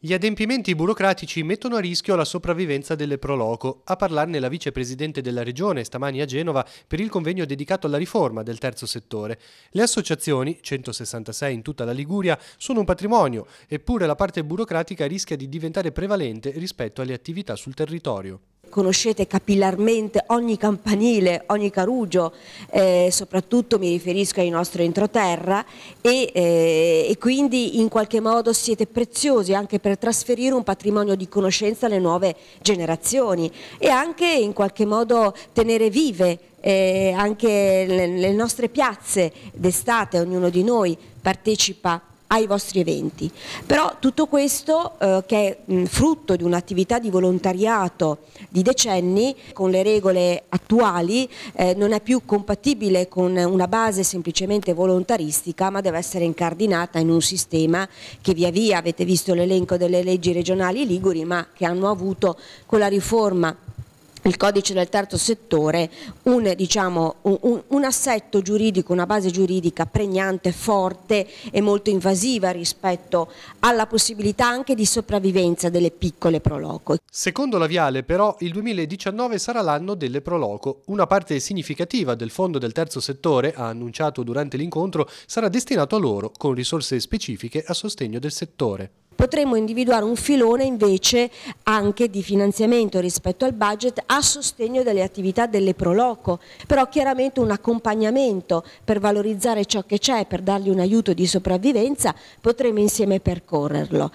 Gli adempimenti burocratici mettono a rischio la sopravvivenza delle Pro Loco. A parlarne la vicepresidente della regione stamani a Genova per il convegno dedicato alla riforma del terzo settore. Le associazioni, 166 in tutta la Liguria, sono un patrimonio, eppure la parte burocratica rischia di diventare prevalente rispetto alle attività sul territorio. Conoscete capillarmente ogni campanile, ogni carugio, soprattutto mi riferisco ai nostri entroterra e quindi in qualche modo siete preziosi anche per trasferire un patrimonio di conoscenza alle nuove generazioni e anche in qualche modo tenere vive anche le nostre piazze d'estate. Ognuno di noi partecipa ai vostri eventi, però tutto questo che è frutto di un'attività di volontariato di decenni, con le regole attuali non è più compatibile con una base semplicemente volontaristica, ma deve essere incardinata in un sistema che via via, avete visto l'elenco delle leggi regionali liguri, ma che hanno avuto con la riforma il codice del terzo settore un assetto giuridico, una base giuridica pregnante, forte e molto invasiva rispetto alla possibilità anche di sopravvivenza delle piccole Pro Loco. Secondo la Viale, però, il 2019 sarà l'anno delle Pro Loco. Una parte significativa del fondo del terzo settore, ha annunciato durante l'incontro, sarà destinato a loro, con risorse specifiche a sostegno del settore. Potremmo individuare un filone invece anche di finanziamento rispetto al budget a sostegno delle attività delle Pro Loco, però chiaramente un accompagnamento per valorizzare ciò che c'è, per dargli un aiuto di sopravvivenza, potremo insieme percorrerlo.